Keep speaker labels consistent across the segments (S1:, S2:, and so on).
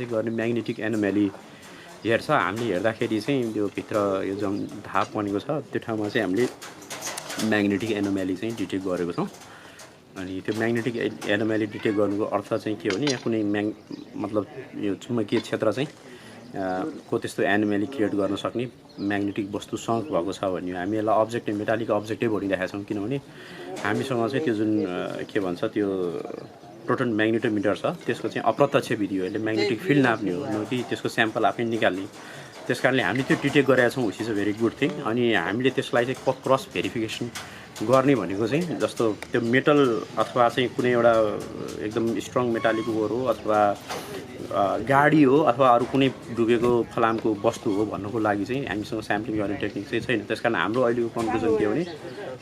S1: गर्ने magnetic anomaly हेर्छ। हामीले हेर्दाखेरि चाहिँ त्यो भित्र यो जुन धाप बनेको छ त्यो ठाउँमा चाहिँ हामीले म्याग्नेटिक एनोमेली चाहिँ डिटेक्ट गरेको छौँ। अनि त्यो म्याग्नेटिक एनोमेली डिटेक्ट गर्नुको अर्थ चाहिँ के हो भने यहाँ कुनै मतलब यो चुम्बकीय क्षेत्र चाहिँ को त्यस्तो एनोमेली क्रिएट गर्न सक्ने म्याग्नेटिक वस्तु सङ्क भएको छ भन्ने हामी यसलाई अब्जेक्ट मेटालिक अब्जेक्टै भनिरहेका छौँ। किनभने हामीसँग चाहिँ त्यो जुन के भन्छ त्यो प्रोटोन म्याग्नेटोमिटर छ त्यसको चाहिँ अप्रत्यक्ष विधि हो। यसले म्याग्नेटिक फिल्ड नाप्ने हो न कि त्यसको स्याम्पल आफै निकाल्ने। त्यस कारणले हामी त्यो डिटेक्ट गरेका छौँ, which is a very good thing. अनि हामीले त्यसलाई चाहिँ क्रस भेरिफिकेसन गर्ने भनेको चाहिँ जस्तो त्यो मेटल अथवा चाहिँ कुनै एउटा एकदम स्ट्रङ मेटालिक ओर हो अथवा गाडी हो अथवा अरू कुनै डुबेको फलामको वस्तु हो भन्नुको लागि चाहिँ हामीसँग स्याम्पलिङ गर्ने टेक्निक चाहिँ छैन। त्यस कारण हाम्रो अहिलेको कन्क्लुजन के हो भने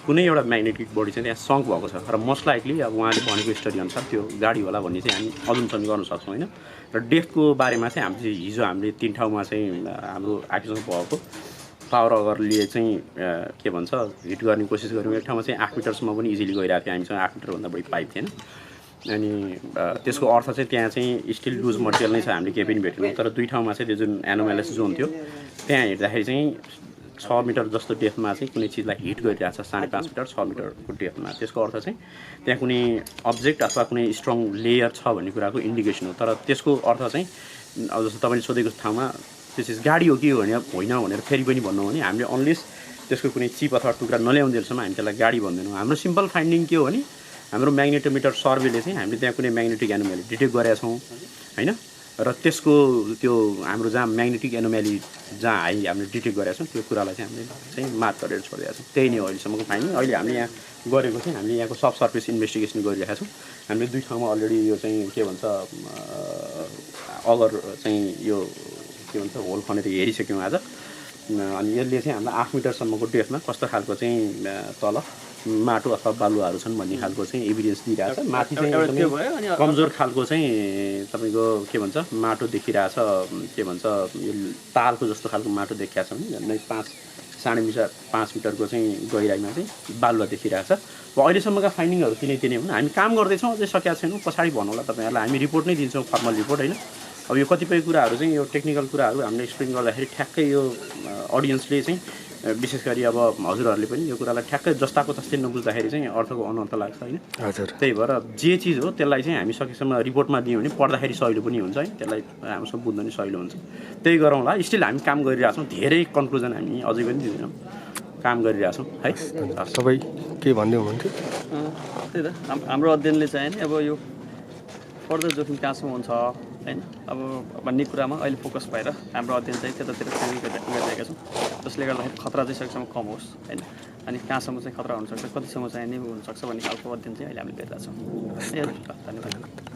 S1: कुनै एउटा म्याग्नेटिक बडी चाहिँ त्यहाँ सङ्क भएको छ र मोस्ट लाइकली अब उहाँले भनेको स्टडी अनुसार त्यो गाडी होला भन्ने चाहिँ हामी अजम्सन गर्न सक्छौँ होइन। र डेथको बारेमा चाहिँ हामीले हिजो हामीले 3 ठाउँमा चाहिँ हाम्रो आफूसँग भएको पावर अगरले चाहिँ के भन्छ हिट गर्ने कोसिस गऱ्यौँ। एक ठाउँमा चाहिँ 8 मिटरसम्म पनि इजिली गइरहेको थियो, हामीसँग 8 मिटरभन्दा बढी पाइप थिएन। अनि त्यसको अर्थ चाहिँ त्यहाँ चाहिँ स्टिल लुज मटेरियल नै छ, हामीले केही पनि भेटेनौँ। तर 2 ठाउँमा चाहिँ त्यो जुन एनोमेलस जोन थियो त्यहाँ हेर्दाखेरि चाहिँ 6 मिटर जस्तो डेप्थमा चाहिँ कुनै चिजलाई हिट गरिरहेको छ, 5.5 मिटर 6 मिटरको डेप्थमा। त्यसको अर्थ चाहिँ त्यहाँ कुनै अब्जेक्ट अथवा कुनै स्ट्रङ लेयर छ भन्ने कुराको इन्डिकेसन हो। तर त्यसको अर्थ चाहिँ अब जस्तो तपाईँले सोधेको ठाउँमा त्यो चिज गाडी हो कि होइन भनेर फेरि पनि भन्नु भने हामीले अनलेस त्यसको कुनै चिप अथवा टुक्रा नल्याउँदैनसम्म हामी त्यसलाई गाडी भन्दैनौँ। हाम्रो सिम्पल फाइन्डिङ के हो भने हाम्रो म्याग्नेटोमिटर सर्वेले चाहिँ हामीले त्यहाँ कुनै म्याग्नेटिक एनोमेली डिटेक्ट गरेका छौँ होइन। र त्यसको त्यो हाम्रो जहाँ म्याग्नेटिक एनोमेली जहाँ हामीले डिटेक्ट गरेका छौँ त्यो कुरालाई चाहिँ हामीले चाहिँ मार्क गरेर छोडिदिएका छौँ। त्यही नै हो अहिलेसम्मको फाइन्डिङ। अहिले हामीले यहाँ गरेको चाहिँ हामीले यहाँको सब सर्फेस इन्भेस्टिगेसन गरिरहेका छौँ। हामीले 2 ठाउँमा अलरेडी यो चाहिँ के भन्छ अगर चाहिँ यो के भन्छ होल खनेर हेरिसक्यौँ आज। अनि यसले चाहिँ हामीलाई 8 मिटरसम्मको डेप्थमा कस्तो खालको चाहिँ तल माटो अथवा बालुवाहरू छन् भन्ने खालको चाहिँ एभिडेन्स दिइरहेछ। माथि चाहिँ एकदमै कमजोर खालको चाहिँ तपाईँको के भन्छ माटो देखिरहेछ, के भन्छ यो तालको जस्तो खालको माटो देखिरहेछ भने झन्डै 5.5 मिटरको चाहिँ गहिराइमा चाहिँ बालुवा देखिरहेछ। अब अहिलेसम्मका फाइन्डिङहरू तिनै हुन्। हामी काम गर्दैछौँ, अझै सकेका छैनौँ। पछाडि भन्नु होला तपाईँहरूलाई, हामी रिपोर्ट नै दिन्छौँ, फर्मल रिपोर्ट होइन। अब यो कतिपय कुराहरू चाहिँ यो टेक्निकल कुराहरू हामीले एक्सप्लेन गर्दाखेरि ठ्याक्कै यो अडियन्सले चाहिँ विशेष गरी अब हजुरहरूले पनि यो कुरालाई ठ्याक्कै जस्ताको तस्तै नबुझ्दाखेरि चाहिँ अर्थको अनर्थ लाग्छ होइन।
S2: हजुर,
S1: त्यही भएर जे चिज हो त्यसलाई चाहिँ हामी सकेसम्म रिपोर्टमा दियौँ भने पढ्दाखेरि सहिलो पनि हुन्छ है, त्यसलाई हामीसँग बुझ्न नि सहिलो हुन्छ। त्यही गरौँला। स्टिल हामी काम गरिरहेछौँ, धेरै कन्क्लुजन हामी अझै पनि दिँदैनौँ, काम गरिरहेछौँ है।
S2: तपाईँ के भन्दै हुनुहुन्थ्यो?
S3: त्यही त हाम्रो अध्ययनले चाहिँ नि अब यो फर्दर जोखिम कहाँसम्म हुन्छ होइन अब भन्ने कुरामा अहिले फोकस भएर हाम्रो अध्ययन चाहिँ त्यतातिर गरिरहेका छौँ, जसले गर्दाखेरि खतरा चाहिँ सकेसम्म कम होस् होइन। अनि कहाँसम्म चाहिँ खतरा हुनसक्छ, कतिसम्म चाहिँ नि हुनसक्छ भन्ने खालको अध्ययन चाहिँ अहिले हामीले गरिरहेछौँ। धन्यवाद।